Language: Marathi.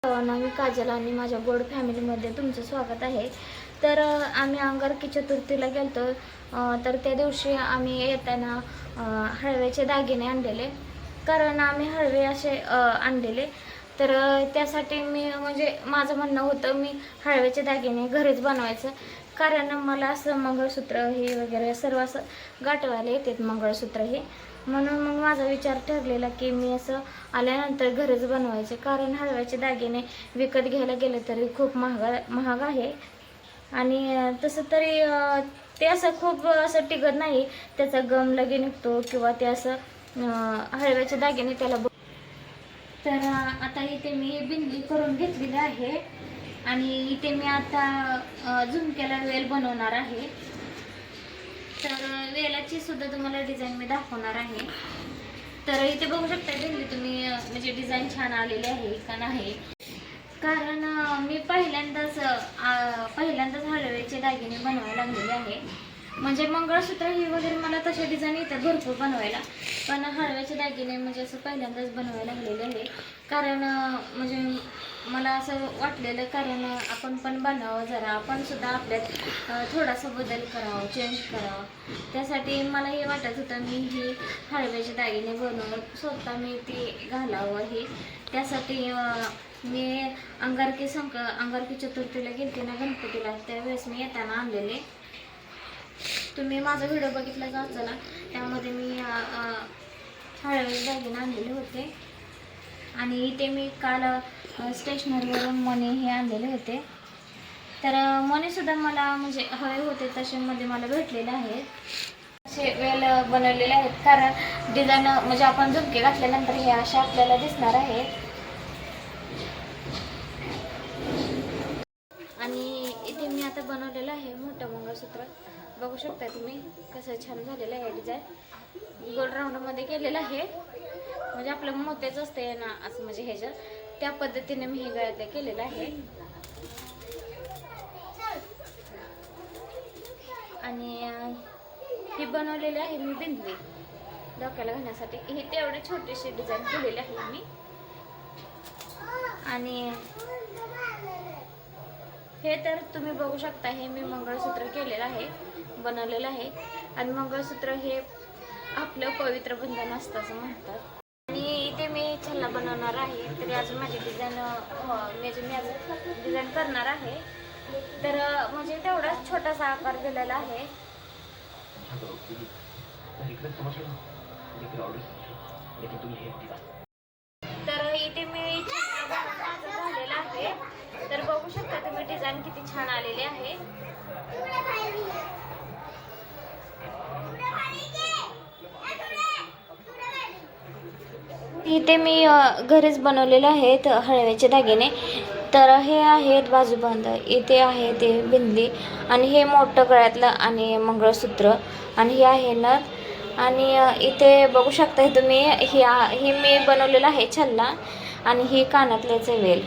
मी काजल आणि माझ्या गोड फॅमिलीमध्ये तुमचं स्वागत आहे. तर आम्ही अंगारकी चतुर्थीला गेलतो. तर त्या दिवशी आम्ही येताना हळव्याचे दागिने आणलेले, कारण आम्ही हळवे असे आणलेले. तर त्यासाठी मी म्हणजे माझं म्हणणं होतं मी हळव्याचे दागिने घरीच बनवायचं, कारण मला असं मंगळसूत्र हे वगैरे सर्व असं गाठवायला येतात मंगळसूत्र हे. म्हणून मग माझा विचार ठरलेला की मी असं आल्यानंतर घरच बनवायचे, कारण हळव्याचे दागिने विकत घ्यायला गेले तरी खूप महाग आहे. आणि तसं तरी ते असं खूप असं टिकत नाही, त्याचा गम लगे निघतो किंवा ते असं हळव्याचे दागिने त्याला तर आता इथे मी बिंदी करून घेतलेली आहे आणि इथे मी आता झुमक्याला वेल बनवणार आहे. तर वेलाची सुद्धा तुम्हाला डिझाईन मी दाखवणार आहे. तर इथे बघू शकता बिंदी तुम्ही, म्हणजे डिझाईन छान आलेली आहे का नाही, कारण मी पहिल्यांदाच हळव्याचे दागिने बनवायला लागलेले आहे. म्हणजे मंगळसूत्र ही वगैरे मला तसे डिझाईन येतात भरपूर बनवायला, पण हळव्याचे दागिने म्हणजे असं पहिल्यांदाच बनवायला लागलेले आहे. कारण म्हणजे मला असं वाटलेलं, कारण आपण पण बनावं, जरा आपण सुद्धा आपल्यात थोडासा बदल करावा, चेंज करावा. त्यासाठी मला हे वाटत होतं मी ही हळव्याचे दागिने बनवून स्वतः मी ती घालावं हे. त्यासाठी मी अंगारकी चतुर्थीला गेलते ना गणपतीला, त्यावेळेस मी येताना आणलेले. तुम्ही माझा व्हिडिओ बघितला जायचा ना, त्यामध्ये मी हळव्याचे दागिने आणलेले होते. आणि इथे मी काल स्टेशनरीवरून मणी हे आणलेले होते. तर मणीसुद्धा मला म्हणजे हवे होते तसे मध्ये मला भेटलेले आहेत. असे वेल बनवलेले आहेत, कारण डिझाईन म्हणजे आपण झुमके घातल्यानंतर हे असे आपल्याला दिसणार आहेत. आणि इथे मी आता बनवलेलं आहे मोठं मंगळसूत्र, बघू शकता तुम्ही कसं छान झालेलं आहे. डिझाईन गोल राऊंडमध्ये केलेलं आहे, म्हणजे आपलं मोत्याच असते ना असं, म्हणजे ह्याच्या त्या पद्धतीने मी हे गळ्यातलं केलेलं आहे. आणि ही बनवलेली आहे मी बिंदली डोक्याला घालण्यासाठी. ही तेवढी छोटीशी डिझाईन केलेली आहे मी. आणि हे तर तुम्ही बघू शकता, हे मी मंगळसूत्र केलेलं आहे, बनवलेलं आहे. आणि मंगळसूत्र हे आपलं पवित्र बंधन असतं असं म्हणतात. आणि इथे मी छल्ला बनवणार आहे, तरी अजून माझी डिझाईन मी अजून डिझाईन करणार आहे. तर म्हणजे तेवढाच छोटासा आकार दिलेला आहे. तर इथे मी झालेला आहे. तर बघू शकता तुम्ही डिझाईन किती छान आलेली आहे. इथे मी घरीच बनवलेले आहेत हळव्याचे दागिने. तर हे आहेत बाजूबंद, इथे आहे ते बिंदी, आणि हे मोठं गळ्यातलं आणि मंगळसूत्र, आणि हे आहे नथ. आणि इथे बघू शकता तुम्ही ही मी बनवलेलं आहे छल्ला, आणि ही कानातल्याचे वेल.